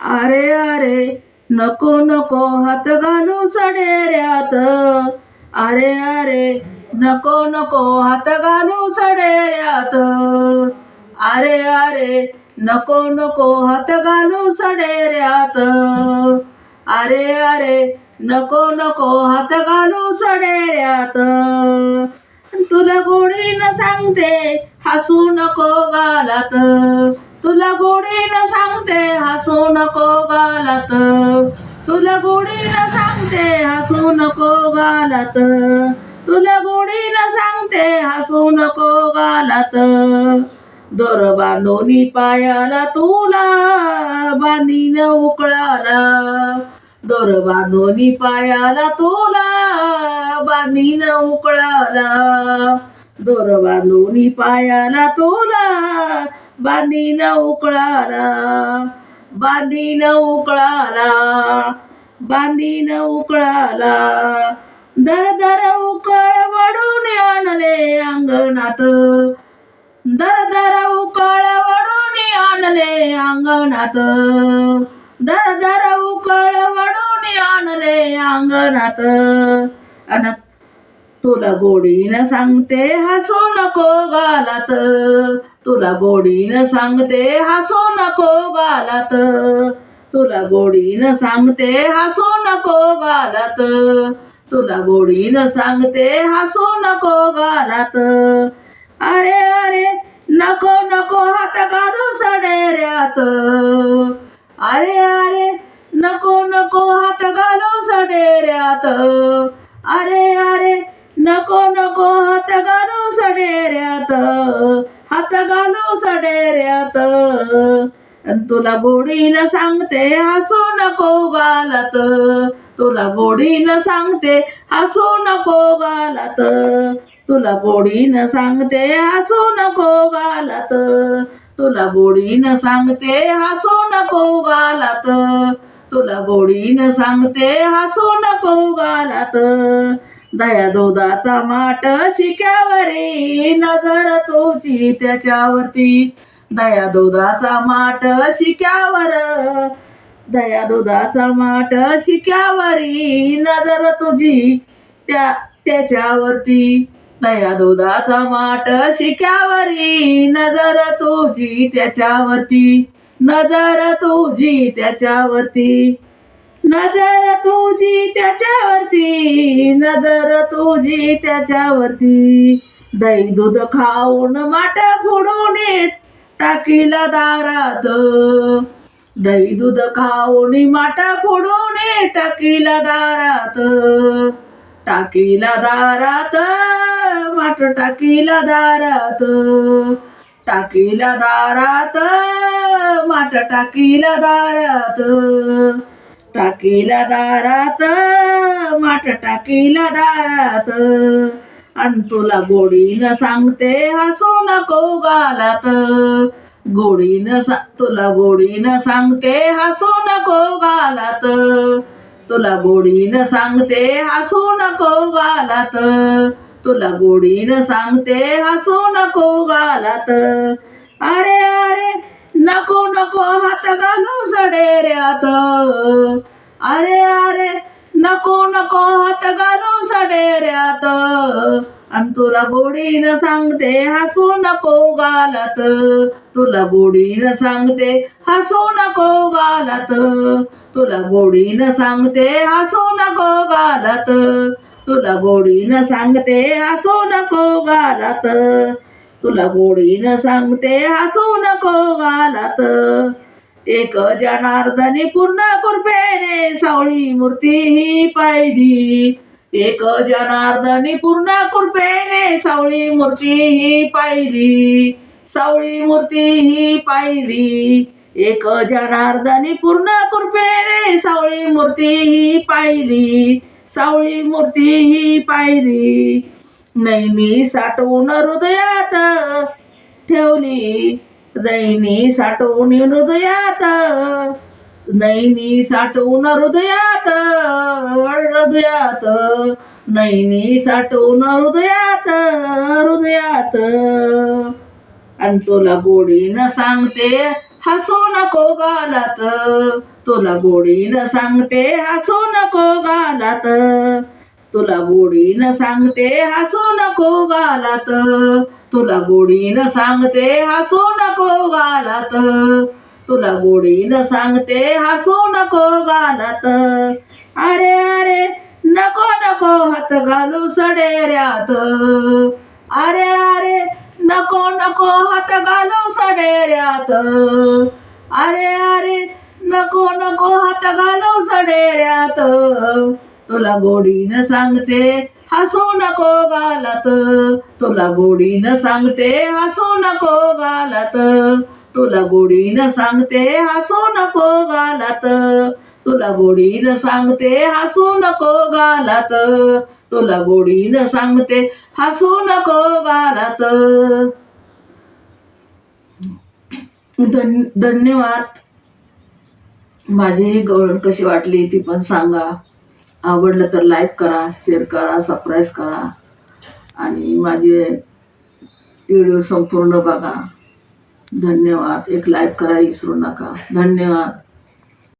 अरे अरे नको नको हात घालू सडेऱ्यात. अरे अरे नको नको हात घालू सडेऱ्यात. अरे अरे नको नको हात घालू सडेऱ्यात. अरे अरे नको नको हात घालू सडेऱ्यात. तुला गोडीनं सांगते हसू नको गालात. तुला गोडीनं सांगते हसू नको गालात. तुला गोडीनं सांगते हसू नको गालात. तुला गोडीनं सांगते हसू नको गालात. दोर बांधोनी पायाला तुला बांधीन उकळाला. दोर बांधोनी पायाला तुला बांधीन उकळाला. दोर बांधोनी पायाला तुला बांधीन उकळाला. बांधीन उकळाला. बांधीन उकळाला. दर दर उकळ वडून आणले अंगणात. दर दर उकळ वडून आणले अंगणात. दर दर उकळ वडून आणले अंगणात. अन तुला गोडीनं सांगते हसू नको गालात. तुला गोडीनं सांगते हसू नको गालात. तुला गोडीनं सांगते हसू नको गालात. तुला गोडीनं सांगते हसू नको गालात. अरे अरे नको नको हात घालू सडेऱ्यात. अरे अरे नको नको हात घालू सडेऱ्यात. अरे अरे नको नको हात घालू सडेऱ्यात. हात घालू सडेऱ्यात. तुला गोडीनं सांगते हसू नको गालात. तुला गोडीनं सांगते हसू नको गालात. तुला गोडीनं सांगते हसू नको गालात. तुला गोडीनं सांगते हसू नको गालात. तुला गोडीनं सांगते हसू नको गालात. दया दुधाचा माठ शिक्यावरी नजर तुझी त्याच्यावरती. दया दुधाचा माठ शिक्यावर. दया दुधाचा माठ शिक्यावरी नजर तुझी त्याच्यावरती. दया दुधाचा माठ शिक्यावरी नजर तुझी त्याच्यावरती. नजर तुझी त्याच्यावरती. नजर तुझी त्याच्यावरती. नजर तुझी त्याच्यावरती. दही दूध खाऊन माठ फोडून टाकीला दारात. दही दूध खाऊन माठ फोडून टाकीला दारात. टाकीला दारात. माठ टाकीला दारात. टाकीला दारात. माठ टाकीला दारात. टाकीला दारात. माठ टाकीला दारात. अन तुला गोडीनं सांगते हसू नको गालात. तुला गोडीनं सांगते हसू नको गालात. तुला गोडीनं सांगते हसू नको गालात. तुला गोडीनं सांगते हसू नको गालात. अरे अरे नको नको हात घालू सडेऱ्यात. अरे अरे नको नको हात घालू सडेऱ्यात. अन तुला गोडीनं सांगते हसू नको गालात. तुला गोडीनं सांगते हसू नको गालात. तुला गोडीनं सांगते हसू नको गालात. तुला गोडीनं सांगते हसू नको गालात. तुला गोडीनं सांगते हसू नको गालात. एक जनार्दनी पूर्ण कृपेने सावळी मूर्ती ही पाहिली. एक जनार्दनी पूर्ण कृपेने सावळी मूर्ती ही पाहिली. सावळी मूर्ती ही पाहिली. एक जनार्दनी पूर्ण कृपेने सावळी मूर्ती ही पाहिली. सावळी मूर्ती ही पाहिली. नैनी साठवून हृदयात ठेवली. नैनी साठवून हृदयात. नैनी साठवून हृदयात. हृदयात. नैनी साठवून हृदयात. हृदयात. आणि तुला गोडीनं सांगते हसू नको गालात, तुला गोडीनं सांगते हसू नको गालात, तुला गोडीनं सांगते हसू नको गालात, तुला गोडीनं सांगते हसू नको गालात, तुला गोडीनं सांगते हसू नको गालात. अरे अरे नको नको हात घालू सडेऱ्यात, अरे अरे नको नको हात घालू सडेऱ्यात, अरे अरे नको नको हात घालू सडेऱ्यात, तुला गोडीनं सांगते हसू नको गालात, तुला गोडीनं सांगते हसू नको गालात, तुला गोडीनं सांगते हसू नको गालात, तुला गोडीनं सांगते हसू नको गालात, तुला गोडीनं सांगते हसू नको गालात. धन्यवाद. माझी ही गवळण कशी वाटली ती पण सांगा. आवडलं तर लाईक करा, शेअर करा, सबस्क्राईब करा आणि माझे व्हिडिओ संपूर्ण बघा. धन्यवाद. एक लाईक करा विसरू नका. धन्यवाद.